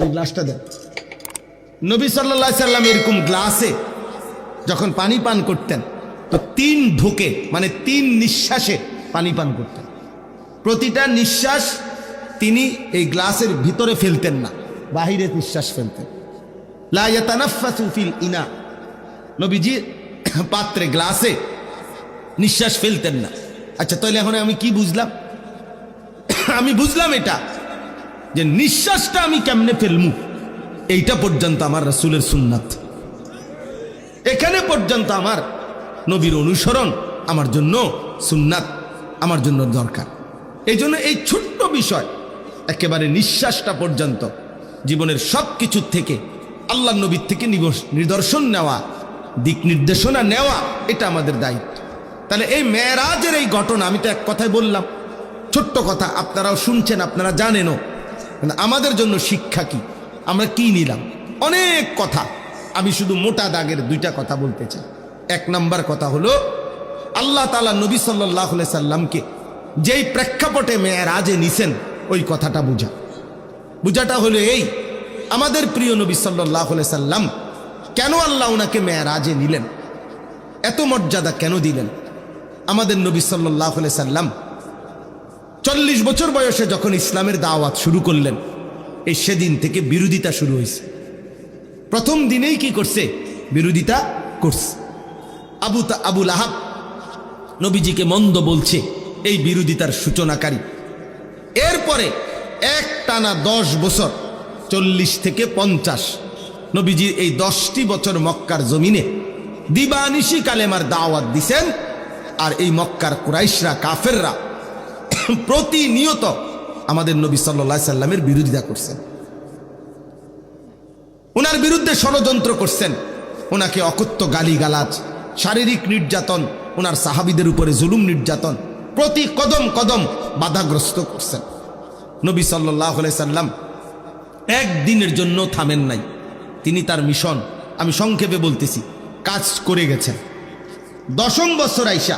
ওই গ্লাসটা দেন। নবী সাল্লাল্লাহু আলাইহি সাল্লাম এরকম গ্লাসে যখন পানি পান করতেন তো 3 ঢোকে মানে 3 নিঃশ্বাসে পানি পান করতেন। প্রতিটা নিঃশ্বাস তিনি এই গ্লাসের ভিতরে ফেলতেন না, বাহিরে নিঃশ্বাস ফেলতেন। লা ইয়াতানাফাসু ফিল ইনা, নবীজি পাত্রে গ্লাসে নিঃশ্বাস ফেলতেন না। আচ্ছা তাহলে এখন আমি কি বুঝলাম? আমি বুঝলাম এটা যে নিঃশ্বাসটা আমি কেমনে ফেলমু এইটা পর্যন্ত আমার রাসূলের সুন্নাত, এখানে পর্যন্ত আমার নবীর অনুসরণ আমার জন্য সুন্নাত, আমার জন্য দরকার। এই জন্য এই ছোট্ট বিষয় একেবারে নিঃশ্বাসটা পর্যন্ত জীবনের সব কিছুর থেকে আল্লাহ নবীর থেকে নিদর্শন নেওয়া, দিক নির্দেশনা নেওয়া, এটা আমাদের দায়িত্ব। তাহলে এই মেরাজের এই ঘটনা আমি তো এক কথায় বললাম, ছোট্ট কথা, আপনারাও শুনছেন, আপনারা জানেনও, আমাদের জন্য শিক্ষা কি, আমরা কি নিলাম? অনেক কথা, আমি শুধু মোটা দাগের 2টা কথা বলতে চাই। 1 নাম্বার কথা হলো আল্লাহ তাআলা নবী সাল্লাল্লাহু আলাইহি সাল্লামকে যেই প্রেক্ষাপটে মেরাজে নিছেন ওই কথাটা বুঝাটা হলো এই, আমাদের প্রিয় নবী সাল্লাল্লাহু আলাইহি সাল্লাম কেন আল্লাহ ওনাকে মেরাজে নিলেন, এত মর্যাদা কেন দিলেন? আমাদের নবী সাল্লাল্লাহু আলাইহি সাল্লাম 40 বছর বয়সে যখন ইসলামের দাওয়াত শুরু করলেন, এই সেদিন থেকে বিরোধিতা শুরু হয়েছে। প্রথম দিনেই কি করছে? বিরোধিতা করছে। আবু লাহাব নবীজিকে মন্দ বলছে, এই বিরোধিতার সূচনাকারী। এরপরে একটানা 10 বছর, 40 থেকে 50, নবীজির এই 10টি বছর মক্কার জমিনে দিবানিশি কালেমার দাওয়াত দিছেন। আর এই মক্কার কুরাইশরা, কাফেররা প্রতিনিয়ত আমাদের নবী সাল্লাল্লাহু আলাইহি সাল্লামের বিরোধিতা করছেন, ওনার বিরুদ্ধে ষড়যন্ত্র করছেন, ওনাকে অকথ্য গালিগালাজ, শারীরিক নির্যাতন, ওনার সাহাবীদের উপরে জুলুম নির্যাতন প্রতি কদম কদম বাধাগ্রস্ত করছেন। নবী সাল্লাল্লাহু আলাইহি সাল্লাম একদিনের জন্য থামেন নাই। তিনি তার মিশন, আমি সংক্ষেপে বলতেছি, কাজ করে গেছেন। 10ম বছর আইসা,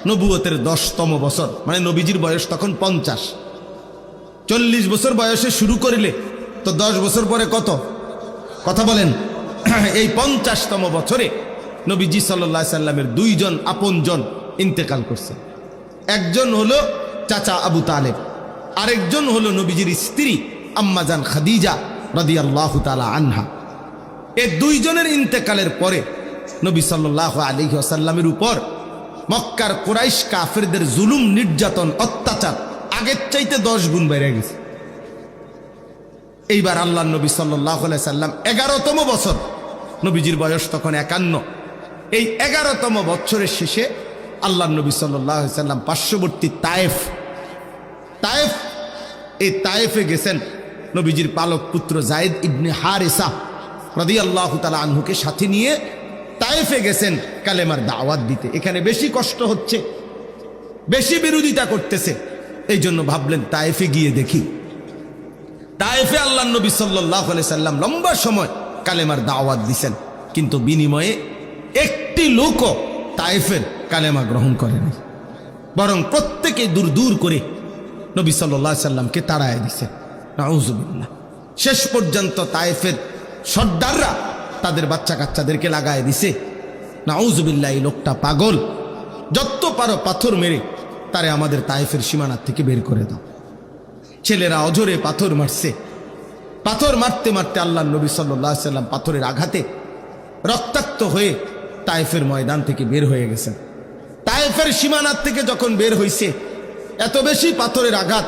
নবুয়তের 10তম বছর, মানে নবীজির বয়স তখন 50। 40 বছর বয়সে শুরু করিলে তো 10 বছর পরে কত? কথা বলেন। এই 50তম বছরে নবীজি সাল্লাল্লাহু আলাইহি সাল্লামের 2 জন আপনজন ইন্তেকাল করছে। একজন হলো চাচা আবু তালেব, আরেকজন হলো নবীজির স্ত্রী আম্মাজান খাদিজা রাদিয়াল্লাহু তাআলা আনহা। এই 2 জনের ইন্তেকালের পরে নবী সাল্লাল্লাহু আলাইহি ওয়াসাল্লামের উপর মক্কার কুরাইশ কাফেরদের জুলুম, নির্যাতন, অত্যাচার আগের চাইতে 10 গুণ বেড়ে গেছে। এইবার আল্লাহর নবী সাল্লাল্লাহু আলাইহি সাল্লাম 11তম বছর, নবীজির বয়স তখন 51। এই 11তম বছরের শেষে আল্লাহর নবী সাল্লাল্লাহু আলাইহি সাল্লাম পার্শ্ববর্তী তায়েফ, এই তায়েফে গেছেন। নবীজির পালক পুত্র যায়েদ ইবনে হারেসা রাদিয়াল্লাহু তাআলা আনহুকে সাথে নিয়ে তায়েফে গেছেন কালেমার দাওয়াত দিতে। এখানে বেশি কষ্ট হচ্ছে, বেশি বিরোধিতা করতেছে, এই জন্য ভাবলেন তায়েফে গিয়ে দেখি। তায়েফে আল্লাহর নবী সাল্লাল্লাহু আলাইহি সাল্লাম লম্বা সময় কালেমার দাওয়াত দিছেন, কিন্তু বিনিময়ে একটি লোকও তায়েফের কালেমা গ্রহণ করেনি, বরং প্রত্যেকে দূর দূর করে নবী সাল্লাল্লাহু আলাইহি সাল্লামকে তাড়ায় দিছে। নাউযুবিল্লাহ। শেষ পর্যন্ত তায়েফের সর্দাররা তাদের বাচ্চা কাচ্চাদেরকে লাগায় দিছে। নাউযুবিল্লাহ, এই লোকটা পাগল, যত পারো পাথর মেরে তারে আমাদের তায়েফের সীমানার থেকে বের করে দাও। ছেলেরা অঝরে পাথর মারছে। পাথর মারতে মারতে আল্লাহর নবী সাল্লাল্লাহু আলাইহি সাল্লাম পাথরের আঘাতে রক্তাক্ত হয়ে তায়েফের ময়দান থেকে বের হয়ে গেছেন। তায়েফের সীমানার থেকে যখন বের হইছে, এত বেশি পাথরের আঘাত,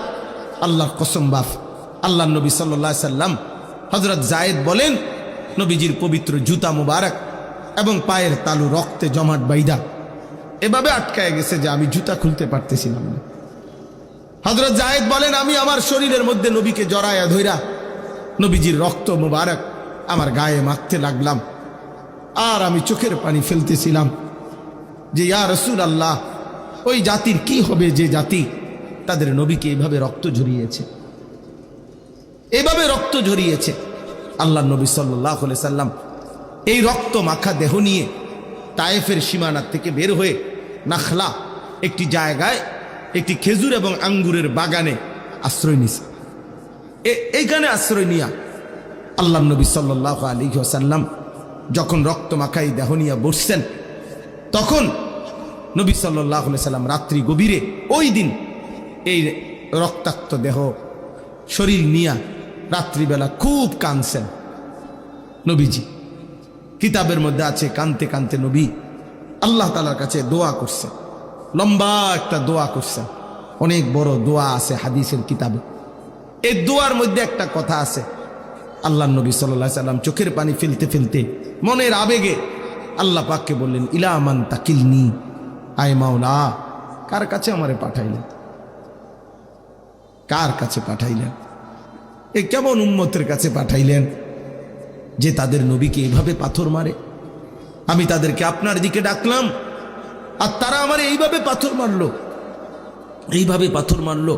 আল্লাহর কসম বাপ, আল্লাহর নবী সাল্লাল্লাহু আলাইহি সাল্লাম, হযরত যায়েদ বলেন, নবীজির পবিত্র জুতা মুবারক এবং পায়ের তালু রক্তে জমাট বাইদা এভাবে আটকায় গেছে যে আমি জুতা খুলতে পারতেছিলাম না। হযরত যায়েদ বলেন, আমি আমার শরীরের মধ্যে নবীকে জড়ায়া ধইরা নবীজির রক্ত মুবারক আমার গায়ে মাখতে লাগলাম, আর আমি চোখের পানি ফেলতেছিলাম যে ইয়া রাসূলুল্লাহ, ওই জাতির কি হবে যে জাতি তাদের নবীকে এইভাবে রক্ত ঝরিয়েছে, এইভাবে রক্ত ঝরিয়েছে। আল্লাহর নবী সাল্লাল্লাহু আলাইহি সাল্লাম এই রক্ত মাখা দেহ নিয়ে তায়েফের সীমানা থেকে বের হয়ে নাখলা একটি জায়গায়, একটি খেজুর এবং আঙ্গুরের বাগানে আশ্রয় নিছে। এইখানে আশ্রয় নিয়া আল্লাহ নবী সাল্লাল্লাহু আলাইহি ওয়াসাল্লাম যখন রক্ত মাখাই দেহ নিয়ে বসছেন, তখন নবী সাল্লাল্লাহু আলাইহি ওয়াসাল্লাম রাত্রি গভীরে ওই দিন এই রক্তাক্ত দেহ শরীর নিয়ে রাত্রিবেলা খুব কাঁদছেন নবীজি। কিতাবের মধ্যে আছে কাঁদতে কাঁদতে নবী আল্লাহ তাআলার কাছে দোয়া করছেন, লম্বা একটা দোয়া করছেন। অনেক বড় দোয়া আছে হাদিসের কিতাবে। এই দোয়ার মধ্যে একটা কথা আছে, আল্লাহ নবী সাল্লাল্লাহু আলাইহি সাল্লাম চোখের পানি ফেলতে ফেলতে মনের আবেগে আল্লাহ পাককে বললেন, ইলা মান তাকিলনি, আয় মাওলা কার কাছে আমারে পাঠাইলেন, কার কাছে পাঠাইলেন? এই কেমন উম্মতের কাছে পাঠাইলেন যে তাদের নবীকে এইভাবে পাথর মারে? আমি তাদেরকে আপনার দিকে ডাকলাম আর তারা আমারে এইভাবে পাথর মারলো, এইভাবে পাথর মারলো।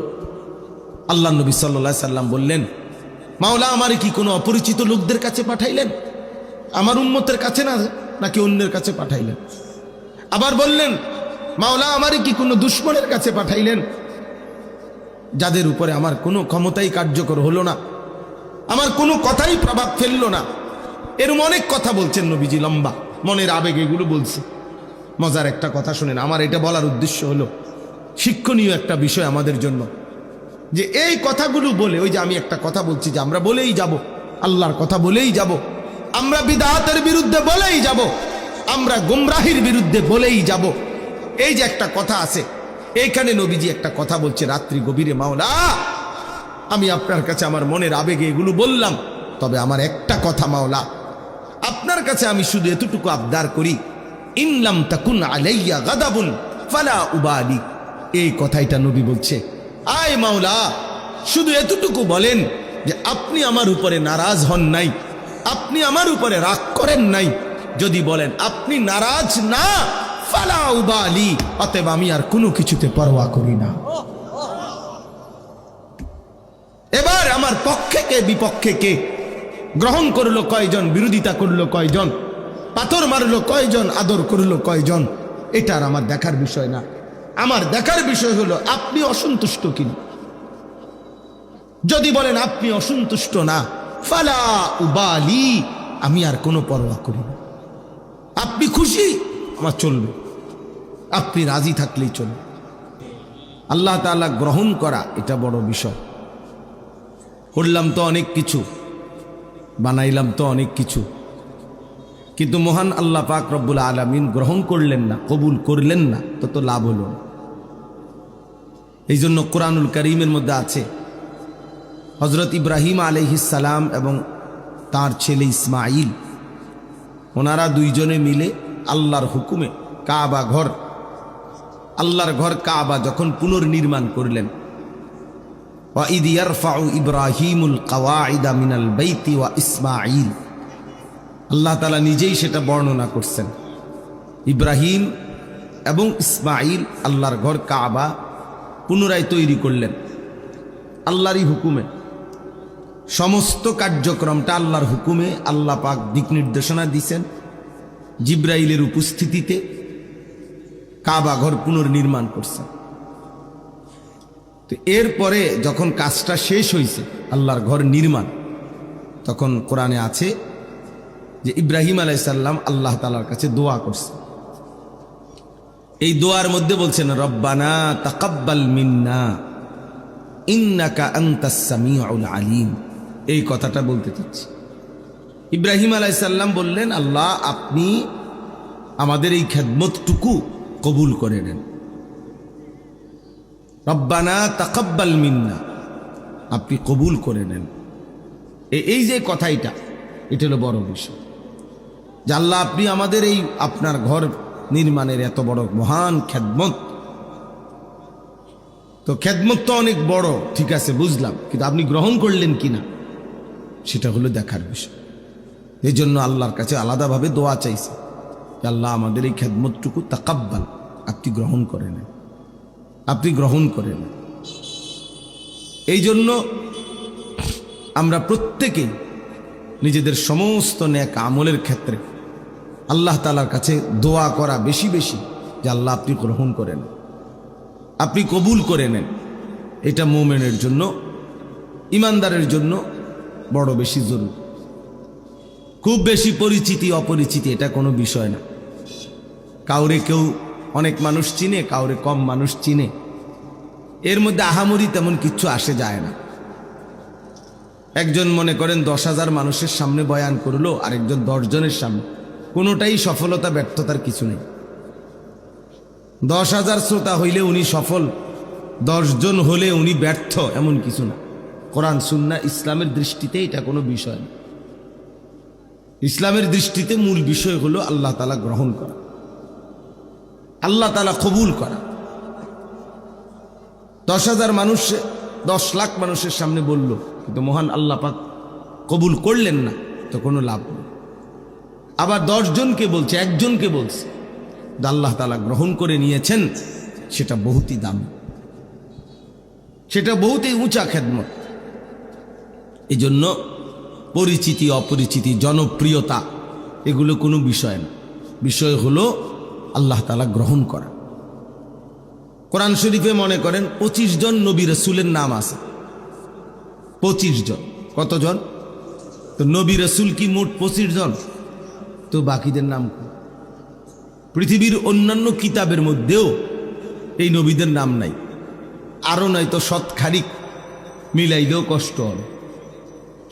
আল্লাহ নবী সাল্লাল্লাহু আলাইহি সাল্লাম বললেন, মাওলা আমারে কি কোনো অপরিচিত লোকদের কাছে পাঠাইলেন? আমার উম্মতের কাছে না, নাকি অন্যের কাছে পাঠাইলেন? আবার বললেন, মাওলা আমারে কি কোনো দুশমনের কাছে পাঠাইলেন, যাদের উপরে আমার কোনো ক্ষমতাই কার্যকর হলো না, আমার কোনো কথাই প্রভাব ফেললো না? এরকম অনেক কথা বলছেন নবীজি, লম্বা মনের আবেগ এগুলো বলছে। মজার একটা কথা শুনেন, আমার এটা বলার উদ্দেশ্য হলো শিক্ষণীয় একটা বিষয় আমাদের জন্য, যে এই কথাগুলো বলে, ওই যে আমি একটা কথা বলছি যে আমরা বলেই যাব, আল্লাহর কথা বলেই যাব, আমরা বিদআতের বিরুদ্ধে বলেই যাব, আমরা গুমরাহির বিরুদ্ধে বলেই যাব। এই যে একটা কথা আছে, এইখানে নবীজি একটা কথা বলছে রাত্রি গভীরে, মাওলা আমি আপনার কাছে আমার মনের আবেগে এগুলো বললাম, তবে আমার একটা কথা মাওলা, আপনার কাছে আমি শুধু এতটুকু আবদার করি, ইনলাম তাকুন আলাইয়া গাদাবুন ফালা উবালি। এই কথাইটা নবী বলছে, আয় মাওলা শুধু এতটুকু বলেন যে আপনি আমার উপরে নারাজ হন নাই, আপনি আমার উপরে রাগ করেন নাই। যদি বলেন আপনি নারাজ না, ফালা উবালি, অতএব আমি আর কোনো কিছুতে পরোয়া করি না। এবার আমার পক্ষে কে বিপক্ষে কে, গ্রহণ করলো কয়জন, বিরোধিতা করলো কয়জন, পাথর মারলো কয়জন, আদর করলো কয়জন, এটা আর আমার দেখার বিষয় না। আমার দেখার বিষয় হলো আপনি অসন্তুষ্ট কিনা। যদি বলেন আপনি অসন্তুষ্ট না, ফালা উবালি, আমি আর কোনো পরোয়া করি না। আপনি খুশি, আমার চলবে, আপনি রাজি থাকলেই চলবে। আল্লাহ তাআলা গ্রহণ করা এটা বড় বিষয়। করলাম তো অনেক কিছু, বানাইলাম তো অনেক কিছু, কিন্তু মহান আল্লাহ পাক রব্বুল আলামিন গ্রহণ করলেন না, কবুল করলেন না, তো লাভ হলো না। এই জন্য কোরআনুল কারীমের মধ্যে আছে হযরত ইব্রাহিম আলাইহিস সালাম এবং তার ছেলে ইসমাঈল, ওনারা দুইজনে মিলে আল্লাহর হুকুমে কাবা ঘর, আল্লাহর ঘর কাবা যখন পুনর্নির্মাণ করলেন, ওয়া ইদ ইয়ারফাউ ইব্রাহিমুল কওয়াইদা মিনাল বাইতি ওয়া ইসমাঈল, আল্লাহ তাআলা নিজেই সেটা বর্ণনা করছেন। ইব্রাহিম এবং ইসমাঈল আল্লাহর ঘর কাবা পুনরায় তৈরি করলেন আল্লাহরই হুকুমে। সমস্ত কার্যক্রমটা আল্লাহর হুকুমে, আল্লাহ পাক দিক নির্দেশনা দিয়েছেন। জিব্রাইলের উপস্থিতিতে কাবা ঘর পুনর্নির্মাণ করছেন। তো এরপরে যখন কাজটা শেষ হয়েছে, আল্লাহর ঘর নির্মাণ, তখন কোরআনে আছে যে ইব্রাহিম আলাইহিস সালাম আল্লাহ তাআলার কাছে দোয়া করছে। এই দোয়ার মধ্যে বলছেন, রব্বানা তাকাব্বাল মিন্না ইন্নাকা আনতাস সামিউল আলিম। এই কথাটা বলতে চাচ্ছি। ইব্রাহিম আলাইহিস সালাম বললেন, আল্লাহ আপনি আমাদের এই খেদমতটুকু কবুল করে নেন। রব্বানা তাকাব্বাল মিন্না, আপনি কবুল করে নেন। এই যে কথাইটা, এটা হলো বড় বিষয়, যে আল্লাহ আপনি আমাদের এই আপনার ঘর নির্মাণের এত বড় মহান খেদমত। তো খেদমত তো অনেক বড়, ঠিক আছে বুঝলাম, কিন্তু আপনি গ্রহণ করলেন কিনা সেটা হলো দেখার বিষয়। এই জন্য আল্লাহর কাছে আলাদাভাবে দোয়া চাইছে, আল্লাহ আমাদের এই খেদমতটুকু তাকাব্বাল, আপনি গ্রহণ করে নেন, আপনি গ্রহণ করে নেন। এই জন্য আমরা প্রত্যেকেই নিজেদের সমস্ত নেক আমলের ক্ষেত্রে আল্লাহ তাআলার কাছে দোয়া করা বেশি বেশি, যে আল্লাহ আপনি গ্রহণ করে নেন, আপনি কবুল করে নেন। এটা মুমিনের জন্য, ইমানদারের জন্য বড় বেশি জরুরি। খুব বেশি পরিচিতি অপরিচিতি এটা কোনো বিষয় না। কাউরে কেউ অনেক মানুষ চিনে, কাউরে কম মানুষ চিনে, এর মধ্যে আহামরি তেমন কিচ্ছু আসে যায় না। একজন মনে করেন 10,000 মানুষের সামনে বয়ান করলো, আরেকজন 10 জনের সামনে, কোনোটাই সফলতা ব্যর্থতার কিছু নেই। 10,000 শ্রোতা হইলে উনি সফল, 10 জন হলে উনি ব্যর্থ, এমন কিছু না। কোরআন সুন্নাহ ইসলামের দৃষ্টিতে এটা কোনো বিষয় না। ইসলামের দৃষ্টিতে মূল বিষয় হলো আল্লাহ তাআলা গ্রহণ করা, আল্লাহ তাআলা কবুল করা। 10,000 মানুষ 10 লাখ মানুষের সামনে বলল, কিন্তু মহান আল্লাহ পাক কবুল করলেন না, তো কোনো লাভ নেই। আবার 10 জনকে বলছে, একজনকে বলছে, আল্লাহ তাআলা গ্রহণ করে নিয়েছেন, সেটা বহুতই দামি, সেটা বহুতই উঁচা খেদমত। এই জন্য পরিচিতি অপরিচিতি জনপ্রিয়তা এগুলো কোনো বিষয় না, বিষয় হলো আল্লাহ তাআলা গ্রহণ করা। কোরআন শরীফে মনে করেন 25 জন নবী রাসূলের নাম আছে, 25 জন। কতজন? তো নবী রাসূল কি মোট 25 জন? তো বাকিদের নাম কি? পৃথিবীর অন্যান্য কিতাবের মধ্যেও এই নবীদের নাম নাই, আরও নাই তো শতখানিক মিলাইলেও কষ্ট হবে।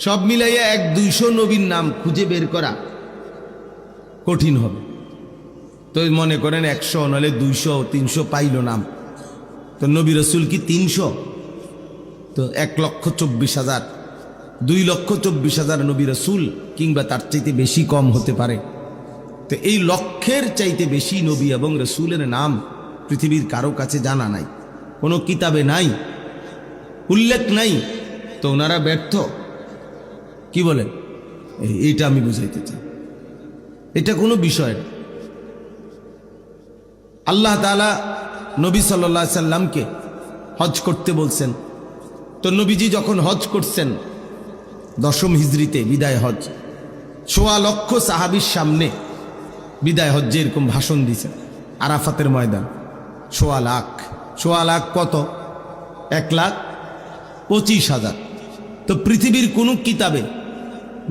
সব মিলাইয়া 100-200 নবীর নাম খুঁজে বের করা কঠিন হবে। তো মনে করেন 100 নাহলে 200-300 পাইল নাম, তো নবী রাসূল কি 300? তো 1,24,000, 2,24,000 নবী রাসূল, কিংবা তার চাইতে বেশি কম হতে পারে। তো এই লক্ষের চাইতে বেশি নবী এবং রাসূলের নাম পৃথিবীর কারো কাছে জানা নাই, কোনো কিতাবে নাই, উল্লেখ নাই। তো ওনারা ব্যর্থ, কি বলেন? এইটা আমি বুঝাইতে চাই, এটা কোনো বিষয় না। আল্লাহ তাআলা নবী সাল্লাল্লাহু আলাইহি সাল্লামকে হজ করতে বলছেন। তো নবীজি যখন হজ করছেন 10ম হিজরিতে বিদায় হজ, 1.25 লক্ষ সাহাবীর সামনে বিদায় হজ্জে এরকম ভাষণ দিয়েছেন আরাফাতের ময়দান। 1.25 লাখ কত? 1,25,000। তো পৃথিবীর কোনো কিতাবে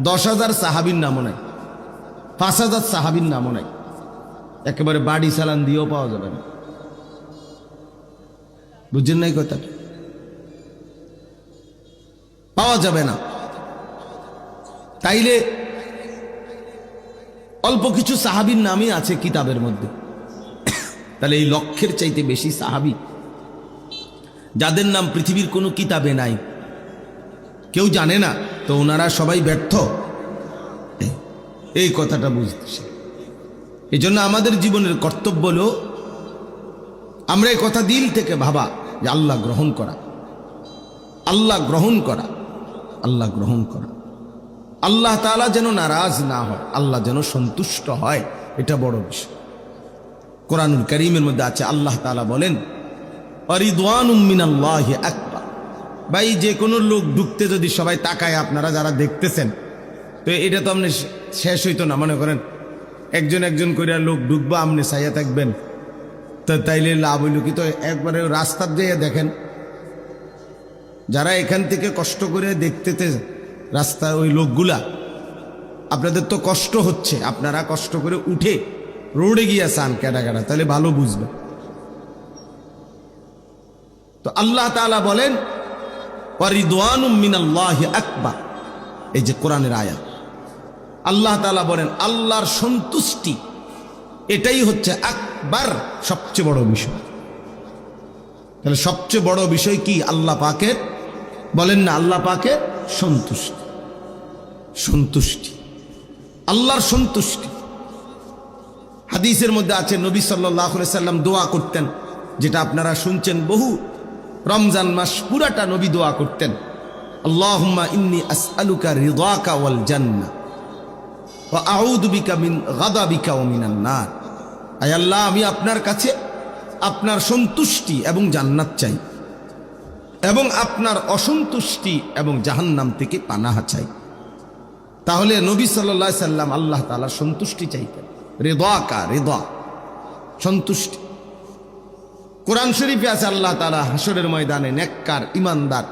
10,000 সাহাবীর নামও নাই, 5,000 সাহাবীর নামও নাই, একেবারে বাড়ি চালান দিয়েও পাওয়া যাবে না। বুঝছেন নাই কথা? পাওয়া যাবে না। তাইলে অল্প কিছু সাহাবীর নামই আছে কিতাবের মধ্যে, তাহলে এই লক্ষের চাইতে বেশি সাহাবী যাদের নাম পৃথিবীর কোনো কিতাবে নাই, কেউ জানে না, তো ওনারা সবাই ব্যর্থ, এই কথাটা বুঝতেছে। এই জন্য আমাদের জীবনের কর্তব্য হলো আমরা এই কথা দিল থেকে ভাবা যে আল্লাহ গ্রহণ করা, আল্লাহ গ্রহণ করা, আল্লাহ গ্রহণ করা। আল্লাহ তাআলা যেন নারাজ না হয়, আল্লাহ যেন সন্তুষ্ট হয়, এটা বড় বিষয়। কোরআনুল কারীমের মধ্যে আছে, আল্লাহ তাআলা বলেন অরিদওয়ানুম মিনাল্লাহি আকবার। ভাই, যে কোনো লোক ঢুকতে যদি সবাই তাকায়, আপনারা যারা দেখতেছেন, তো এটা তো আপনি শেষ হইতো না। মনে করেন একজন একজন করে লোক ঢুকবো, আপনি চাইয়া থাকবেন, তো তাইলে লাভ হইল কি? তো একবারে রাস্তার যাইয়া দেখেন, যারা এখান থেকে কষ্ট করে দেখতে রাস্তা, ওই লোকগুলা, আপনাদের তো কষ্ট হচ্ছে, আপনারা কষ্ট করে উঠে রোডে গিয়া চান কেডা কেডা, তাহলে ভালো বুঝবে। তো আল্লাহ তাআলা বলেন ওয়ারিদওয়ানুম মিনাল্লাহি আকবার, এই যে কোরআনের আয়াত, আল্লাহ তাআলা বলেন আল্লাহর সন্তুষ্টি এটাই হচ্ছে আকবার, সবচেয়ে বড় বিষয়। তাহলে সবচেয়ে বড় বিষয় কি? আল্লাহ পাকের, বলেন না, আল্লাহ পাকের সন্তুষ্টি। সন্তুষ্টি, আল্লাহর সন্তুষ্টি। হাদিসের মধ্যে আছে নবী সাল্লাল্লাহু আলাইহি সাল্লাম দোয়া করতেন, যেটা আপনারা শুনছেন, বহু রমজান মাস পুরাটা নবী দোয়া করতেন, আল্লাহুম্মা ইন্নী আসআলুকা রিদাকা ওয়াল জান্নাহ ওয়া আউযু বিকা মিন গাদাবিকা ওয়া মিনান নার। আয় আল্লাহ, আমি আপনার কাছে আপনার সন্তুষ্টি এবং জান্নাত চাই, এবং আপনার অসন্তুষ্টি এবং জাহান্নাম থেকে পানাহা চাই। তাহলে নবী সাল্লাল্লাহু আলাইহি সাল্লাম আল্লাহ তাআলার সন্তুষ্টি চাইতেন, রিদাকা, রিদা, সন্তুষ্টি। কোরআন শরীফে আছে আল্লাহ তাআলা হাসরের ময়দানে নেককার, ইমানদার,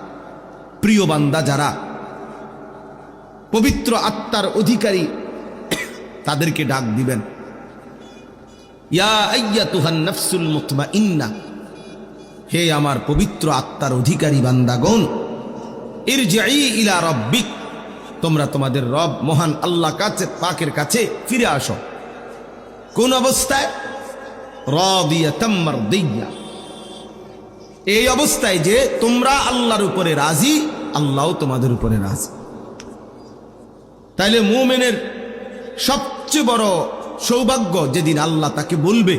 প্রিয় বান্দা যারা, পবিত্র আত্মার অধিকারী তাদেরকে ডাক দিবেন, ইয়া আইয়াতুহান নাফসুল মুতমাইন্নাহ, হে আমার পবিত্র আত্মার অধিকারী বান্দাগণ, ইরজিই ইলা রাব্বিক, তোমরা তোমাদের রব মহান আল্লাহ কাছে পাকের কাছে ফিরে আসো। কোন অবস্থায়? রাদিয়াতাম মারদিয়া, এই অবস্থায় যে তোমরা আল্লাহর উপরে রাজি, আল্লাহও তোমাদের উপরে রাজি। তাইলে মুমিনের সবচেয়ে বড় সৌভাগ্য যেদিন আল্লাহ তাকে বলবে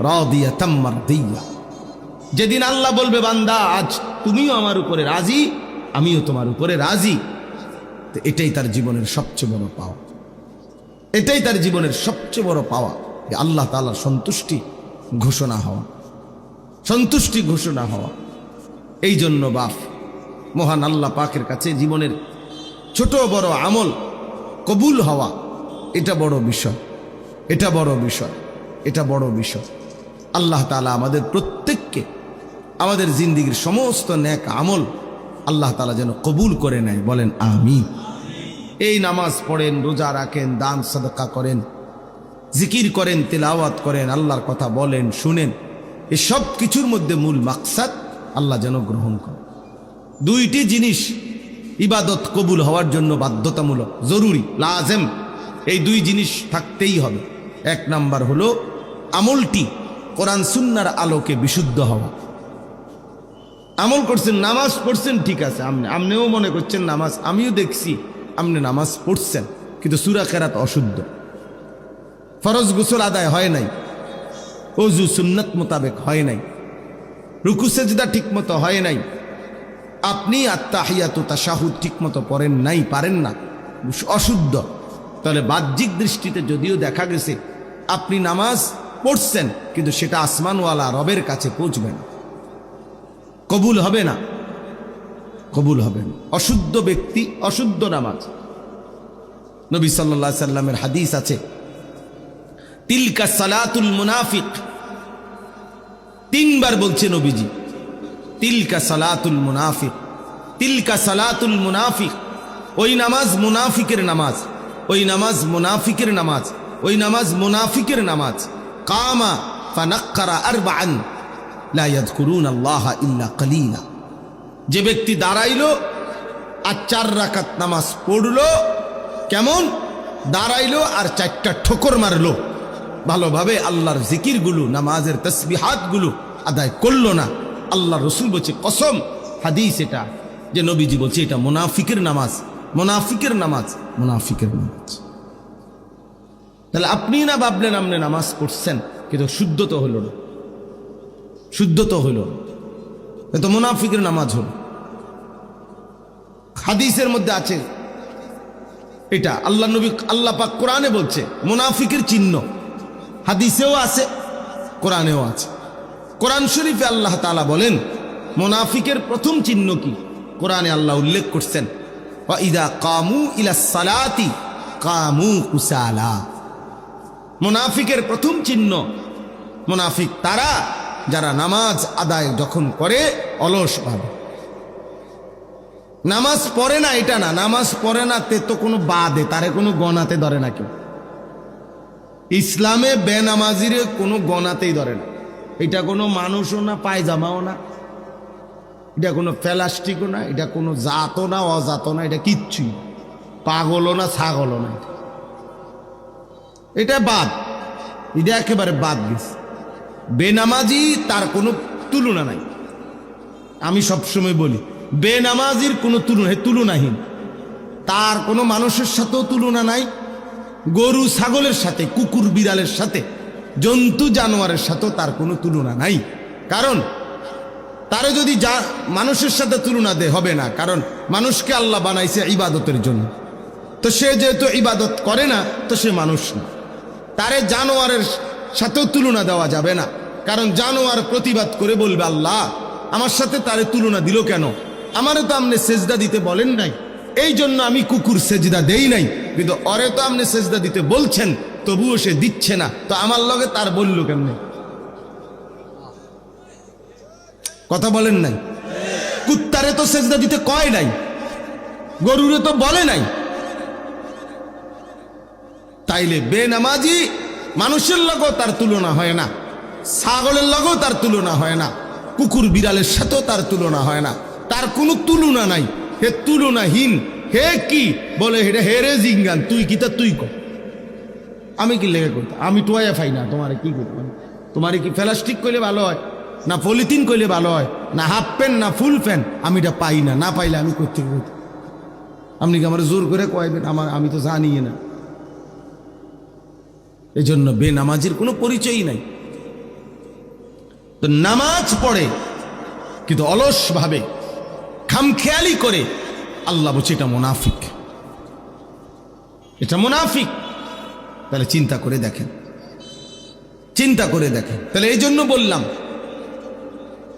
রাদিয়াতাম মারদিয়া, যেদিন আল্লাহ বলবে বান্দা আজ তুমিও আমার উপরে রাজি, আমিও তোমার উপরে রাজি। তো এটাই তার জীবনের সবচেয়ে বড় পাওয়া, এটাই তার জীবনের সবচেয়ে বড় পাওয়া, যে আল্লাহ তাআলার সন্তুষ্টি ঘোষণা হওয়া, সন্তুষ্টি ঘোষণা হওয়া। এই জন্য বাপ মহান আল্লাহ পাকের কাছে জীবনের ছোট বড় আমল কবুল হওয়া, এটা বড় বিষয়, এটা বড় বিষয়, এটা বড় বিষয়। আল্লাহ তাআলা আমাদের প্রত্যেককে আমাদের জিন্দেগীর সমস্ত নেক আমল আল্লাহ তাআলা যেন কবুল করে নেয়, বলেন আমিন। এই নামাজ পড়েন, রোজা রাখেন, দান সাদকা করেন, জিকির করেন, তিলাওয়াত করেন, আল্লাহর কথা বলেন, শুনেন, এই সব কিছুর মধ্যে মূল মাকসাদ আল্লাহ যেন গ্রহণ করে। দুইটি জিনিস ইবাদত কবুল হওয়ার জন্য বাধ্যতামূলক, জরুরি, লাজেম, এই দুই জিনিস থাকতেই হবে। এক নাম্বার হলো আমলটি কোরআন সুন্নাহর আলোকে বিশুদ্ধ হওয়া। আমল করছেন, নামাজ পড়ছেন, ঠিক আছে, আপনিও মনে করছেন নামাজ, আমিও দেখছি আপনি নামাজ পড়ছেন, কিন্তু সূরা কেরাত অশুদ্ধ, ফরজ গোসল আদায় হয় নাই, ওযু সুন্নাত মোতাবেক হয় নাই, রুকু সেজদা ঠিক মতো হয় নাই, আপনি আত্তাহিয়াতু তাশাহুদ ঠিক মতো পড়েন নাই, পারেন না, অশুদ্ধ। তাহলে বাহ্যিক দৃষ্টিতে যদিও দেখা গেছে আপনি নামাজ পড়ছেন, কিন্তু সেটা আসমানওয়ালা রবের কাছে পৌঁছবে না, কবুল হবে না, কবুল হবে না। অশুদ্ধ ব্যক্তি, অশুদ্ধ নামাজ। নবী সাল্লাল্লাহু আলাইহি সাল্লামের হাদিস আছে, তিলকা সালাতুল মুনাফিক, তিনবার বলছে নবীজি, তিলকা সালাতুল মুনাফিক, তিলকা সালাতুল মুনাফিক, ওই নামাজ মুনাফিকের নামাজ, ওই নামাজ মুনাফিকের নামাজ, ওই নামাজ মুনাফিকের নামাজ। কামা ফানাক্কারা আরবাআন লা ইয়াযকুরুনাল্লাহা ইল্লা কালিলা, যে ব্যক্তি দাঁড়াইলো আর 4 রাকাত নামাজ পড়লো, কেমন দাঁড়াইলো আর 4টা ঠোকর মারলো, ভালোভাবে আল্লাহর জিকিরগুলো, নামাজের তাসবিহাতগুলো আদায় করলো না, আল্লাহ রসুল বলছে, কসম, হাদিস এটা, যে নবীজি বলছে এটা মুনাফিকের নামাজ, মুনাফিকের নামাজ, মুনাফিকের নামাজ। তাহলে আপনি না ভাবলেন আপনি নামাজ পড়ছেন, কিন্তু শুদ্ধ তো হলো না, শুদ্ধ তো হলো না, এ তো মুনাফিকের নামাজ হলো। হাদিসের মধ্যে আছে এটা, আল্লাহ নবী, আল্লাহ পাক কোরআনে বলছে মুনাফিকের চিহ্ন, হাদিসেও আছে, কোরআনেও আছে। কোরআন শরীফে আল্লাহ তাআলা বলেন মুনাফিকের প্রথম চিহ্ন কি, কোরআনে আল্লাহ উল্লেখ করছেন, ওয়া ইযা কামু ইলাস সালাতি কামু কুসালা। মুনাফিকের প্রথম চিহ্ন, মুনাফিক তারা যারা নামাজ আদায় যখন করে অলস ভাবে, নামাজ পড়ে না, এটা না, নামাজ পড়ে না তে তো কোনো বাদে, তারে কোনো গণাতে ধরে না কেউ, ইসলামে বেনামাজিরে কোনো গণাতেই ধরে না। এটা কোনো মানুষও না, পায়জামাও না, এটা কোনো প্লাস্টিকও না, এটা কোনো জাতও না, অজাতও না, এটা কিচ্ছুই, পাগলও না, ছাগলও না, এটা বাদ, এটা একেবারে বাদ গেছে। বেনামাজি তার কোনো তুলনা নাই। আমি সবসময় বলি বেনামাজির কোনো তুলনাহীন, তার কোনো মানুষের সাথেও তুলনা নাই, গরু ছাগলের সাথে, কুকুর বিড়ালের সাথে, জন্তু জানোয়ারের সাথেও তার কোনো তুলনা নাই। কারণ তারে যদি মানুষের সাথে তুলনা হবে না, কারণ মানুষকে আল্লাহ বানাইছে ইবাদতের জন্য, তো সে যেহেতু ইবাদত করে না, তো সে মানুষ না। তারে জানোয়ারের সাথেও তুলনা দেওয়া যাবে না, কারণ জানোয়ার প্রতিবাদ করে বলবে আল্লাহ আমার সাথে তারে তুলনা দিল কেন, আমারে তো আপনি সেজদা দিতে বলেন নাই, এই জন্য আমি কুকুর সেজদা দেই নাই, কিন্তু অরে তো আপনি সেজদা দিতে বলছেন, তবুও সে দিচ্ছে না, তো আমার লগে তার বলল কেমনে? কথা বলেন নাই? কুত্তারে তো সেজদা দিতে কয় নাই, গরুরে তো বলে নাই, তাইলে বেনামাজি মানুষের লগেও তার তুলনা হয় না, ছাগলের লগেও তার তুলনা হয় না, কুকুর বিড়ালের সাথেও তার তুলনা হয় না, তার কোনো তুলনা নাই। হে তুলনাহীন, হে কি বলে হেরে হেরে জিঙ্গান, তুই কি তা তুই কর। আমি কি লেগে করতাম? আমি টোয়া ফাই না, তোমারে কি করতাম? তোমারে কি প্লাস্টিক করলে ভালো হয়, না পলিথিন করলে ভালো হয়, না হাফ প্যান্ট, না ফুল প্যান্ট? আমি এটা পাই না, না পাইলে আমি করতে করতাম। আপনি কি আমার জোর করে কয়বেন? আমি তো জানি না। এই জন্য বেনামাজির কোনো পরিচয়ই নাই। তো নামাজ পড়ে কিন্তু অলস ভাবে, খামখেয়ালি করে, আল্লাহ বলছে এটা মুনাফিক, এটা মুনাফিক। তাহলে চিন্তা করে দেখেন, চিন্তা করে দেখেন। তাহলে এই জন্য বললাম,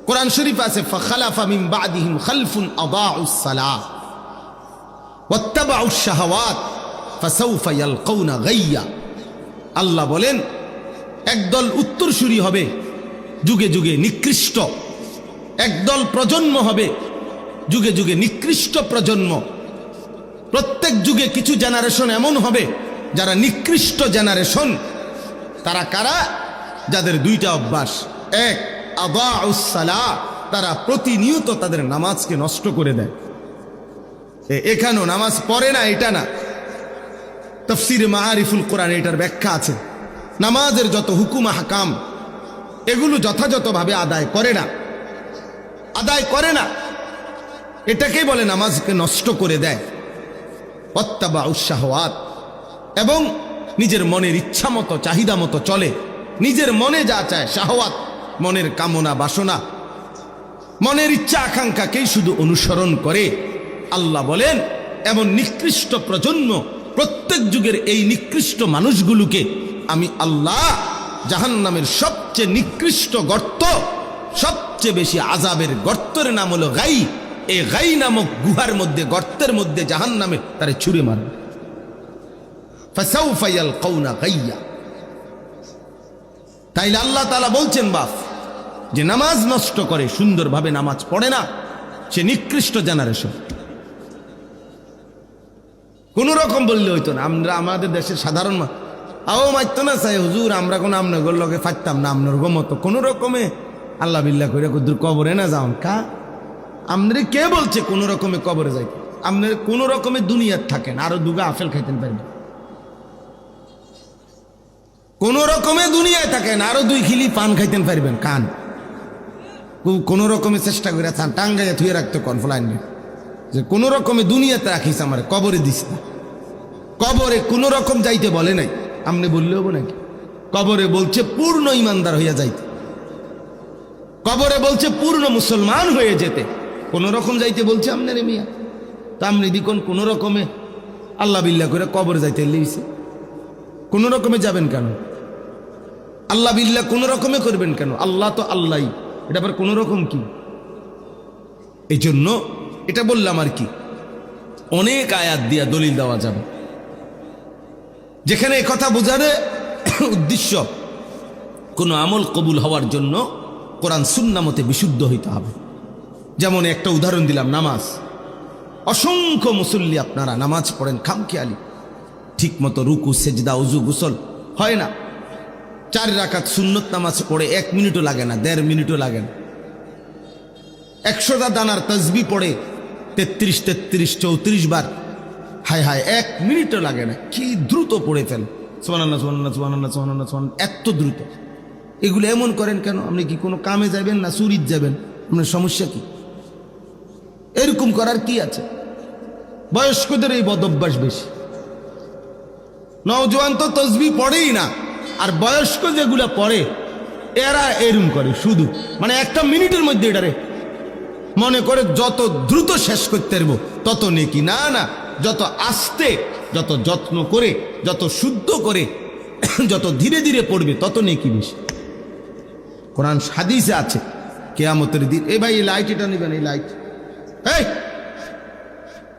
কোরআন শরীফ আছে ফাখালাফা মিন বাদিহিম খালফুন আদাউস সালাহ ওয়াত্তাবাউশ শাহাওয়াত ফাসাউফা ইয়ালকাউনা গাইয়া। আল্লাহ বলেন একদল উত্তরসূরি হবে যুগে যুগে নিকৃষ্ট, একদল প্রজন্ম হবে যুগে যুগে নিকৃষ্ট প্রজন্ম। প্রত্যেক যুগে কিছু জেনারেশন এমন হবে যারা নিকৃষ্ট জেনারেশন। তারা কারা? যাদের দুইটা অভ্যাস। এক, আদাউস সালাহ, তারা প্রতিনিয়ত তাদের নামাজকে নষ্ট করে দেয়। এখানেও নামাজ পড়ে না, এটা না, তাফসীরে মাআরিফুল কোরআন এটার ব্যাখ্যা আছে। নামাজের যত হুকুম হাকাম এগুলো যথাযথভাবে আদায় করে না, আদায় করে না, এটাকেই বলে নামাজকে নষ্ট করে দেয়। ওয়াত্তাবাউশ শাহাওয়াত, এবং নিজের মনের ইচ্ছা মতো চাহিদা মতো চলে, নিজের মনে যা চায়, শাহওয়াত মনের কামনা বাসনা, মনের ইচ্ছা আকাঙ্ক্ষাকেই শুধু অনুসরণ করে। আল্লাহ বলেন এমন নিকৃষ্ট প্রজন্ম, প্রত্যেক যুগের এই নিকৃষ্ট মানুষগুলোকে আমি আল্লাহ জাহান্নামের সবচেয়ে নিকৃষ্ট গর্ত, সবচেয়ে বেশি আযাবের গর্তের নাম হলো গাই। এই গাই নামক গুহার মধ্যে, গর্তের মধ্যে জাহান্নামে তারে ছুঁড়ে মারবে। ফাসাউফা ইয়ালকাউনা গাইয়া। তাইলে আল্লাহ তাআলা বলছেন বাপ, যে নামাজ নষ্ট করে, সুন্দরভাবে নামাজ পড়ে না, সে নিকৃষ্ট জেনারেশন। কোন রকম বললে হইতো না। আমরা আমাদের দেশের সাধারণ আও মাইতো না চাই হুজুর, আমরা কোনো আপনার লগে ফাটতাম না, আপনার গমতো কোন রকমে আল্লাহ বিল্লাহ করে কুদুর কবরে না যাও কা। আপনার কে বলছে কোন রকমে কবরে যাইতে? আপনার কোন রকমে দুনিয়ার থাকেন, আরো দুগা আপেল খাইতেন পারবেন। কোন রকমে দুনিয়ায় থাকেন, আরো 2 খিলি পান খাইতেন পারবেন। কান কোন রকমে চেষ্টা করে টাঙ্গাইয়া থুয়ে রাখতো কনফলাইন, যে কোন রকমে দুনিয়াতে রাখিস, আমার কবরে দিস না। কবরে কোন রকম যাইতে বলে নাই, আপনি বললে হবো নাকি? কবরে বলছে পূর্ণ ইমানদার হইয়া যাইতে, কবরে বলছে পূর্ণ মুসলমান হয়ে যেতে। কোন রকম যাইতে বলছে আপনার মিয়া? তা আপনি দিকন কোন রকমে আল্লাহ বিল্লাহ করে কবরে যাইতে লিখছে, কোন রকমে যাবেন কেন? আল্লাহ বিল্লাহ কোন রকমে করবেন কেন? আল্লাহ তো আল্লাহই, এটা আবার কোন রকম কি? এই জন্য এটা বললাম আর কি, অনেক আয়াত দিয়া দলিল দেওয়া যাবে, যেখানে কথা বোঝার উদ্দেশ্য কোনো আমল কবুল হওয়ার জন্য কোরআন সুন্নাহ মতে বিশুদ্ধ হইতে হবে। যেমন একটা উদাহরণ দিলাম, নামাজ। অসংখ্য মুসল্লি আপনারা নামাজ পড়েন খামখেয়ালি, ঠিক মতো রুকু সেজদা উজু গোসল হয় না। 4 রাকাত সুন্নত নামাজ পড়ে 1 মিনিটও লাগে না, 1.5 মিনিটও লাগে না। 100টা দানার তাসবিহ পড়ে 33, 34 বার, হায় হায় 1 মিনিটও লাগে না। কি দ্রুত পড়ে ফেল, সুবহানাল্লাহ সুবহানাল্লাহ সুবহানাল্লাহ সুবহানাল্লাহ সুবহানাল্লাহ, এত দ্রুত। এগুলো এমন করেন কেন? আপনি কি কোনো কামে যাবেন না চুরিত যাবেন? আপনার সমস্যা কি? এরকম করার কি আছে? বয়স্কদের এই বদভ্যাস বেশি। নওজোয়ান তো তাসবিহ পড়েই না, আর বয়স্ক যেগুলা পড়ে এরা এরকম করে শুধু, মানে 1 মিনিটের মধ্যে এটারে মনে করে যত দ্রুত শেষ করতে পারবো তত নেকি। না না, যত আস্তে, যত যত্ন করে, যত শুদ্ধ করে, যত ধীরে ধীরে পড়বে তত নেকি বেশি। কোরআন হাদিসে আছে কিয়ামতের দিন, এই ভাই এই লাইট এটা নেবেন, এই লাইট, এই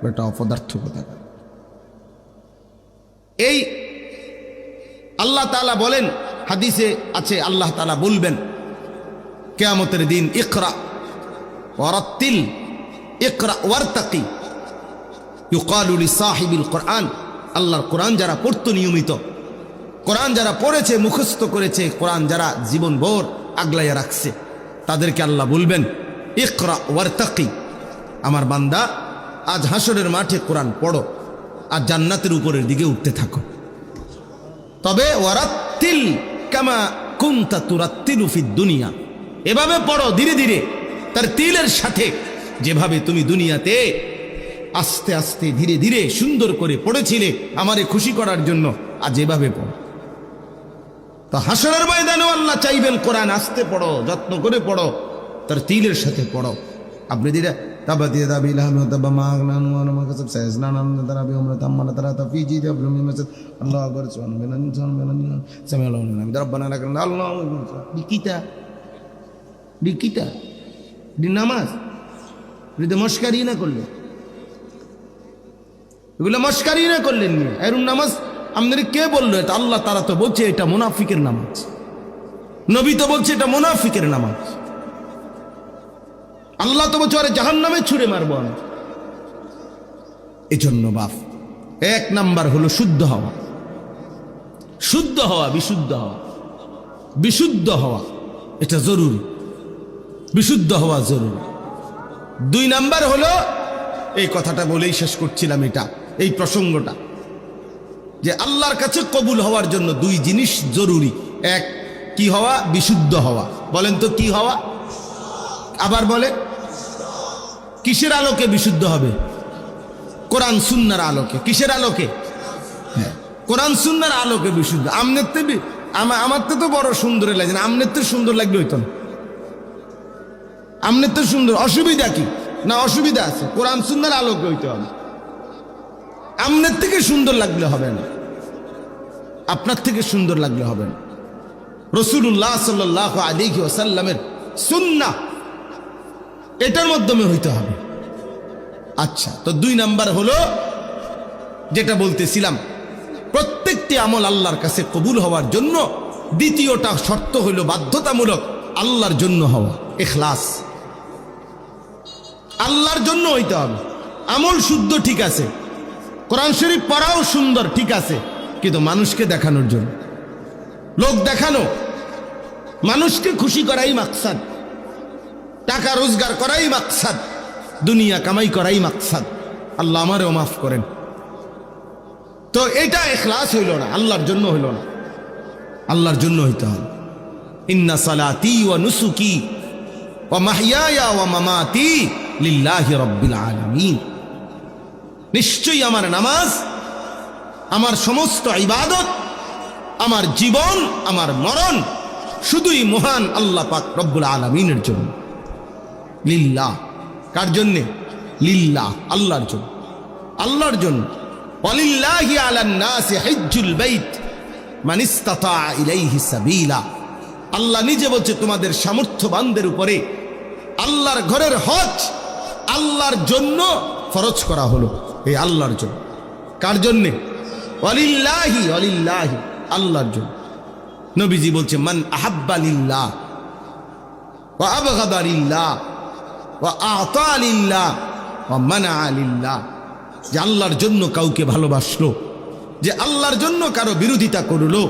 বেটা অপদার্থ কথা। এই আল্লাহ তাআলা বলেন, হাদিসে আছে আল্লাহ তাআলা বলবেন কিয়ামতের দিন, ইকরা ওয়ারাত্তিল ইকরা ওয়ারতাকি ইউকালু লিসাহিবিল কোরআন। আল্লাহর কোরআন যারা পড়তো নিয়মিত, কোরআন যারা পড়েছে, মুখস্থ করেছে, কোরআন যারা জীবনভর আগলাইয়া রাখছে, তাদেরকে আল্লাহ বলবেন ইকরা ওয়ারতাকি, আমার বান্দা আজ হাসরের মাঠে কোরআন পড়ো আর জান্নাতের উপরের দিকে উঠতে থাকো। তবে ওয়ারাত্তিল কামা কুনতা তুরাত্তিলু ফিদ দুনিয়া, এভাবে পড়ো ধীরে ধীরে, তার তিলের সাথে, যেভাবে তুমি দুনিয়াতে আস্তে আস্তে ধীরে ধীরে সুন্দর করে পড়েছিলে আমারে খুশি করার জন্য, আজ এভাবে পড়ো। তো হাসরের ময়দানেও আল্লাহ চাইবেন কোরআন আস্তে পড়ো, যত্ন করে পড়ো, তার তিলের সাথে পড়ো। আপনি দিলে তাবাতি দাবি লাহু তাবা মাগনানু ওয়া মা কাসাব সাইজনান তারাবি উমরা তাম্মানা তারাতা ফি জিদা ব্লুমি মাসাদ আল্লাহু আকবার সুবহানাল্লাহ সামিআল্লাহু লিমান রব্বানা লাকাল আল্লাহু আকবার। দিকিটা দি নামাজ এটা মস্কারি না করলে, এগুলো মস্কারি না করলেন নি এরকম নামাজ আপনাদের কে বললো? এটা আল্লাহ তারা তো বলছে এটা মুনাফিকের নামাজ, নবী তো বলছে এটা মুনাফিকের নামাজ, আল্লাহ তো বলছে আরে জাহান্নামে ছুঁড়ে মারবো আমি। এজন্য বাপ এক নাম্বার হলো শুদ্ধ হওয়া, শুদ্ধ হওয়া, বিশুদ্ধ হওয়া, বিশুদ্ধ হওয়া এটা জরুরি, বিশুদ্ধ হওয়া জরুরি। 2 নাম্বার হলো, এই কথাটা বলেই শেষ করছিলাম, এটা এই প্রসঙ্গটা, যে আল্লাহর কাছে কবুল হওয়ার জন্য 2 জিনিস জরুরি। এক, কি হওয়া? বিশুদ্ধ হওয়া। বলেন তো কি হওয়া? আবার বলে, কিসের আলোকে বিশুদ্ধ হবে? কোরআন সুন্নাহর আলোকে। কিসের আলোকে? হ্যাঁ, কোরআন সুন্নাহর আলোকে বিশুদ্ধ। আমার তো বড় সুন্দর লাগে না, আমনের তো সুন্দর লাগবে হইতো না, আমনের তো সুন্দর, অসুবিধা কি? না অসুবিধা আছে, কোরআন সুন্নাহর আলোকে হইতে হবে। আমনের থেকে সুন্দর লাগলে হবে না, আপনার থেকে সুন্দর লাগলে হবে না। রাসূলুল্লাহ সাল্লাল্লাহু আলাইহি ওয়াসাল্লামের সুন্নাহ এটার মাধ্যমে হইতে হবে। আচ্ছা, তো 2 নাম্বার হলো যেটা বলতেছিলাম, প্রত্যেকটি আমল আল্লাহর কাছে কবুল হওয়ার জন্য 2টা শর্ত হলো বাধ্যতামূলক, আল্লাহর জন্য হওয়া, ইখলাস। আল্লাহর জন্য হইতে হবে। আমল শুদ্ধ ঠিক আছে, কোরআন শরীফ পড়াও সুন্দর ঠিক আছে, কিন্তু মানুষকে দেখানোর জন্য, লোক দেখানো, মানুষকে খুশি করাই মাকসাদ, টাকা রোজগার করাই মাকসাদ, দুনিয়া কামাই করাই মাকসাদ। আল্লাহ আমারেও মাফ করেন। তো এটা ইখলাস হইল না, আল্লাহর জন্য হইল না, আল্লাহর জন্য হইতে হবে। ইন্না সালাতি ওয়া নুসুকি ওয়া মাহইয়ায়া ওয়া মামাতি লিল্লাহি রাব্বিল আলামিন, নিশ্চয়ই আমার নামাজ, আমার সমস্ত ইবাদত, আমার জীবন, আমার মরণ শুধুই মহান আল্লাহ পাক রব্বুল আলামিনের জন্য। লিল্লাহ, কার জন্যে? লিল্লাহ, আল্লাহর জন্য, আল্লাহর জন্য। ওয়ালিল্লাহি আলান নাসি হিজ্জুল বাইত মান ইসতাতা ইলাইহি সাবিলা, আল্লাহ নিজে বলছে তোমাদের সামর্থ্যবানদের উপরে আল্লাহর ঘরের হজ আল্লাহর জন্য ফরজ করা হলো, এই আল্লাহর জন্য। কার জন্যে? ওয়ালিল্লাহি, ওয়ালিল্লাহি, আল্লাহর জন্য। নবীজি বলছে মান আহাব্বা লিল্লাহ ওয়া আবগাদা লিল্লাহ ওয়া আতা লিল্লাহ ওয়া মানা লিল্লাহ, যে আল্লাহর জন্য কাউকে ভালোবাসলো, যে আল্লাহর জন্য কারো বিরোধিতা করলো,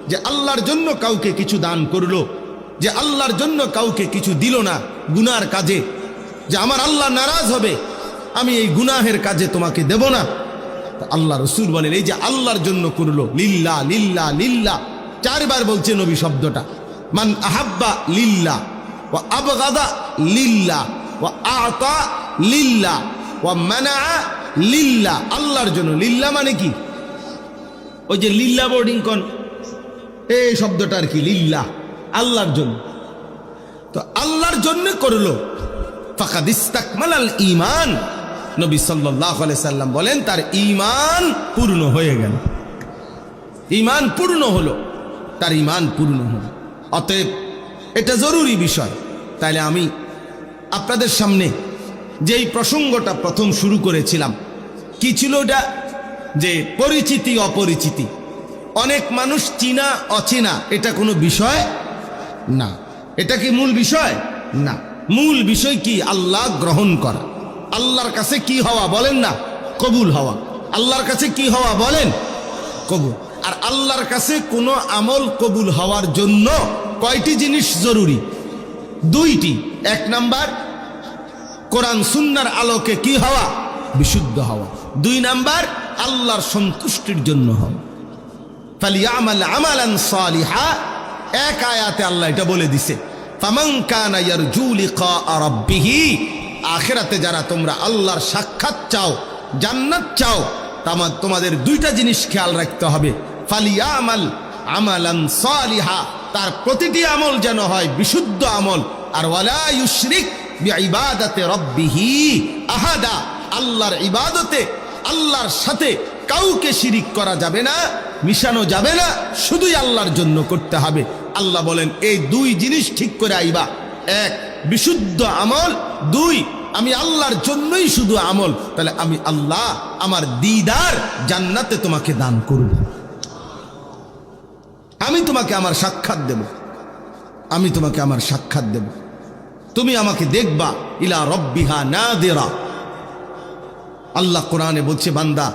যে আল্লাহর জন্য কাউকে কিছু দান করলো, যে আল্লাহর জন্য কাউকে কিছু দিল না গুনার কাজে, যে আমার আল্লাহ নারাজ হবে, আমি এই গুনাহের কাজে তোমাকে দেব না। আল্লাহ রসুল বলেন এই যে আল্লাহর জন্য করলো, লিল্লাহ লিল্লাহ লিল্লাহ 4 বার বলছে নবী শব্দটা। মান আহাব্বা লিল্লাহ ওয়া আবগাদা লিল্লাহ ওয়া আতা লিল্লাহ ওয়া মানা লিল্লাহ, আল্লাহর জন্য। লিল্লাহ মানে কি? ওই যে লিল্লাহ বোর্ডিং কোন, এই শব্দটা আর কি, লিল্লাহ, আল্লাহর জন্য। তো আল্লাহর জন্য করলো, ফাকাদ ইস্তাকমালাল ঈমান, নবী সাল্লাল্লাহু আলাইহি সাল্লাম বলেন তার ঈমান পূর্ণ হয়ে গেল, ঈমান পূর্ণ হলো, তার ঈমান পূর্ণ হলো। অতএব এটা জরুরি বিষয়। তাইলে আমি আপনাদের সামনে যেই প্রসঙ্গটা প্রথম শুরু করেছিলাম, কি ছিল এটা? যে পরিচিতি অপরিচিতি, অনেক মানুষ চিনা অচেনা, এটা কোনো বিষয় না। এটা কি মূল বিষয়? না, মূল বিষয় কি? আল্লাহ গ্রহণ করা, আল্লাহর কাছে কি হওয়া? বলেন না, কবুল হওয়া। আল্লাহর কাছে কি হওয়া? বলেন, কবুল। আর আল্লাহর কাছে কোনো আমল কবুল হওয়ার জন্য কয়টি জিনিস জরুরি? দুইটি। এক নাম্বার, কোরআন সুন্নাহর আলোকে কি হওয়া? বিশুদ্ধ হওয়া। দুই নাম্বার, আল্লাহর সন্তুষ্টির জন্য হওয়া। ফালিয়ামাল আমালান সালিহা, এক আয়াতে আল্লাহ এটা বলে দিছে, ফামান কানা ইয়ারজু লিকা রাব্বিহি, আখিরাতে যারা তোমরা আল্লাহর সাক্ষাৎ চাও, জান্নাত চাও, তোমাদের দুইটা জিনিস খেয়াল রাখতে হবে। ফালিয়ামাল আমালান সালিহা, তার প্রতিটি আমল যেন হয় বিশুদ্ধ আমল। আর ওয়ালা ইউশরিক বিইবাদাতি রাব্বিহি আহাদা, আল্লাহর ইবাদতে আল্লাহর সাথে কাউকে শিরিক করা যাবে না, মিশানো যাবে না, শুধুই আল্লাহর জন্য করতে হবে। আল্লাহ বলেন এই দুই জিনিস ঠিক করে আইবা। এক, বিশুদ্ধ আমল। দুই, আমি আল্লাহর জন্যই শুধু আমল। তাহলে আমি আল্লাহ আমার দিদার জান্নাতে তোমাকে দান করব, আমি তোমাকে আমার সাক্ষাৎ দেব, আমি তোমাকে আমার সাক্ষাৎ দেব, তুমি আমাকে দেখবা। ইলা রব্বিহা নাদিরা, আল্লাহ কোরআনে বলছে বান্দা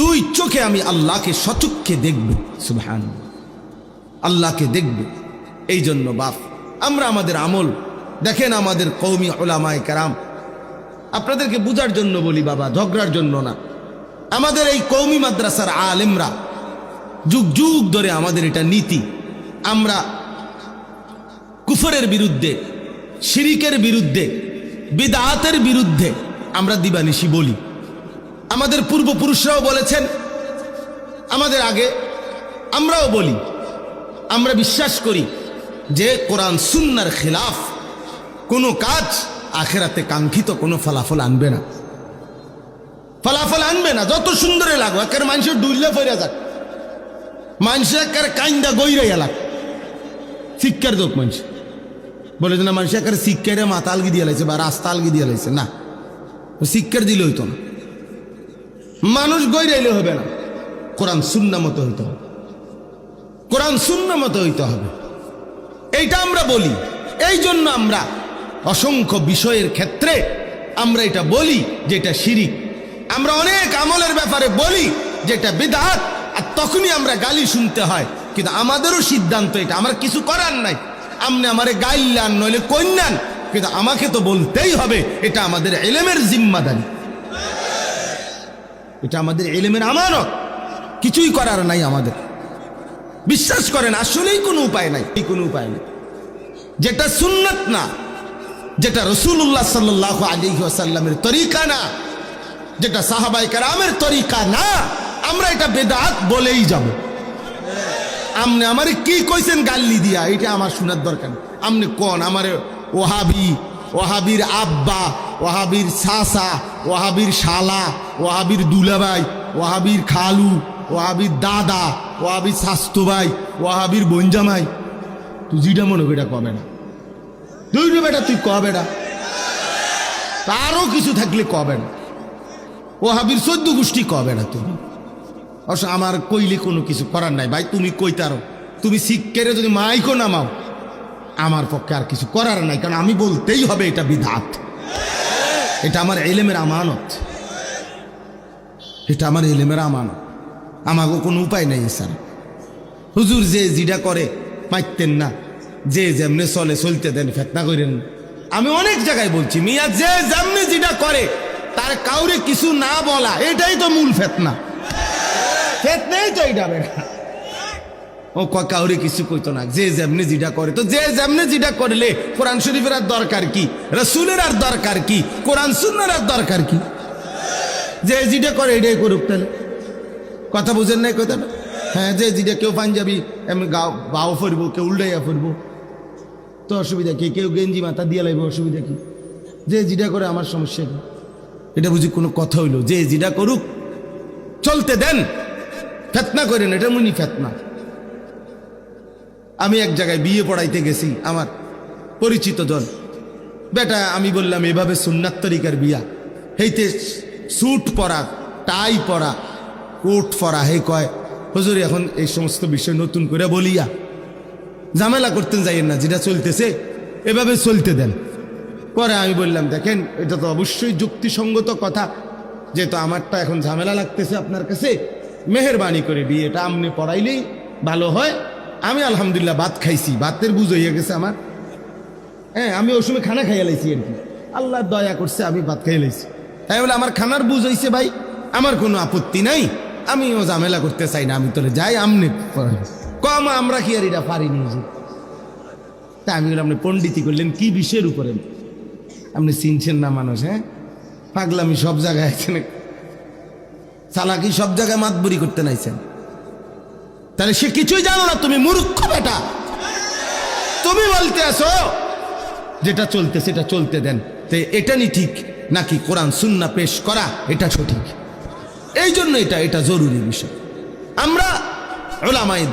দুই চোখে আমি আল্লাহকে সচক্ষে দেখবে। সুবহানাল্লাহ, আল্লাহকে দেখবে। এই জন্য বাপ আমরা আমাদের আমল দেখেন, আমাদের কওমি উলামায়ে কেরাম, আপনাদেরকে বুঝার জন্য বলি বাবা, ঝগড়ার জন্য না। আমাদের এই কওমি মাদ্রাসার আলেমরা যুগ যুগ ধরে আমাদের এটা নীতি, আমরা কুফরের বিরুদ্ধে, শিরিকের বিরুদ্ধে, বিদআতের বিরুদ্ধে আমরা দিবানিশি বলি। আমাদের পূর্বপুরুষরাও বলেছেন, আমাদের আগে আমরাও বলি। আমরা বিশ্বাস করি যে কোরআন সুন্নাহর খিলাফ কোনো কাজ আখিরাতে কাঙ্ক্ষিত কোনো ফলাফল আনবে না, ফলাফল আনবে না। যত সুন্দরে লাগো, একের মানুষের ডুইলে ফেরা যাক, মানুষের একের কাইন্দা গইরে এলাক, শিক্ষার যোগ মানুষ বলে যে না, মানুষ একের শিক্ষারে মাথা আলগি দিয়ে লাইছে বা রাস্তা আলগি দিয়ে লাইছে, না, শিক্ষার দিলে হইতো না, মানুষ গইরাইলে হবে না, কোরআন সুন্নাহ মতো হইতে হবে, কোরআন সুন্নাহ মতো হইতে হবে। এইটা আমরা বলি। এই জন্য আমরা অসংখ্য বিষয়ের ক্ষেত্রে আমরা এটা বলি যে এটা শিরিক। আমরা অনেক আমলের ব্যাপারে বলি যেটা বিদআত, আর তখনই আমরা গালি শুনতে হয়। কিন্তু আমাদেরও সিদ্ধান্ত এটা, আমার কিছু করার নাই। আপনি আমারে গাইলান নইলে কইনান, কিন্তু আমাকে তো বলতেই হবে। এটা আমাদের ইলমের জিম্মাদারি, এটা আমাদের ইলমের আমানত। কিছুই করার নাই আমাদের। বিশ্বাস করেন আসলেই কোনো উপায় নাই, কোনো উপায় নেই। যেটা সুন্নাত না, যেটা রাসূলুল্লাহ সাল্লাল্লাহু আলাইহি ওয়াসাল্লামের তরিকা না, যেটা সাহাবায়ে কেরামের তরিকা না, আমরা এটা বেদাত বলেই যাব। আপনি আমারে কি কইছেন গাল্লি দিয়া, এটা আমার শোনার দরকার নেই। আপনি কোন আমারে ওহাবি, ওহাবির আব্বা, ওহাবির চাচা, ওহাবির শালা, ওহাবির দুলাভাই, ওহাবির খালু, ওহাবির দাদা, ওহাবির স্বাস্থ্য ভাই, ওহাবির বঞ্জামাই, তুই যেটা মনে করি এটা কবে না, তুই বেটা তুই কবে না, তারও কিছু থাকলে কবে না, ওহাবির 14 গোষ্ঠী কবে না তুমি। অবশ্য আমার কইলে কোনো কিছু করার নাই ভাই, তুমি কইতারো, তুমি শিক্ষারে যদি মাইকো নামাও, আমার পক্ষে আর কিছু করার নাই, কারণ আমি বলতেই হবে এটা বিদআত, এটা আমার ইলমের আমানত, এটা আমার ইলমের আমানত। আমাকে কোনো উপায় নেই স্যার। হুজুর যে যেটা করে মাইতেন না, যে যেমনে চলে চলতে দেন, ফেতনা করেন। আমি অনেক জায়গায় বলছি, মিয়া যে যেমনে যেটা করে তার কাউরে কিছু না বলা, এটাই তো মূল ফেতনা। ফেতনাই তো এইটা বেটা, ও কাউরে কিছু কইতো না, যে যেমনে যেটা করে। তো যে যেমনে যেটা করলে কোরআন শরীফের আর দরকার কি, রাসূলের আর দরকার কি, কোরআন সুন্নাহর আর দরকার কি? যে যেটা করে এটাই করুক। তাহলে কথা বুঝেন নাই কথাটা? হ্যাঁ, যে যেটা, কেউ পাঞ্জাবি এমনি বাও ফরবো, কেউ উল্টাইয়া ফরবো, তো অসুবিধা কি? কেউ গেঞ্জি মাথা দিয়ে লাগবে, অসুবিধা কি? যে যেটা করে আমার সমস্যা কি? এটা বুঝি কোনো কথা হইলো? যে যেটা করুক, চলতে দেন, ফেতনা করেন, এটা মনি ফেতনা। আমি এক জায়গায় বিয়ে পড়াইতে গেছি, আমার পরিচিত জন বেটা, আমি বললাম এভাবে সুন্নাত তরিকার বিয়া, হেইতে স্যুট পরা, টাই পরা, কোট পরা। হে কয় হুজুর এখন এই সমস্ত বিষয় নতুন করে বলিয়া ঝামেলা করতেন যাইয়েন না, যেটা চলতেছে এভাবে চলতে দেন। পরে আমি বললাম দেখেন, এটা তো অবশ্যই যুক্তিসঙ্গত কথা, যেহেতু আমারটা এখন ঝামেলা লাগতেছে আপনার কাছে, মেহেরবানি করে বিয়েটা আমনে পড়াইলেই ভালো হয়। আমি আলহামদুলিল্লাহ ভাত খাইছি, ভাতের বুঝ হইয়া গেছে আমার। হ্যাঁ, আমি ওই সময় খানা খাইয়া লাইছি আর কি, আল্লাহ দয়া করছে আমি ভাত খাইয়া লাইছি। তাই বলে আমার খানার বুঝ হইছে ভাই, আমার কোনো আপত্তি নাই, আমিও ঝামেলা করতে চাই না, আমি তোরে যাই আমনে কম, আমরা কি আর এটা পারিনি যে। তা আমি বললাম আপনি পণ্ডিতি করলেন কি বিষয়ের উপরে, আপনি চিনছেন না মানুষ? হ্যাঁ, পাগলামি সব জায়গায় আছেন, চালাকি সব জায়গায় মাতবুরি করতে নাইছেন। তাহলে সে কিছুই জানো না, তুমি মূর্খ বেটা। তুমি বলতে আসো যেটা চলতে সেটা চলতে দেন, তো এটা নি ঠিক নাকি কোরআন সুন্নাহ পেশ করা এটা সঠিক? এই জন্য এটা জরুরি বিষয়। আমরা উলামায়ে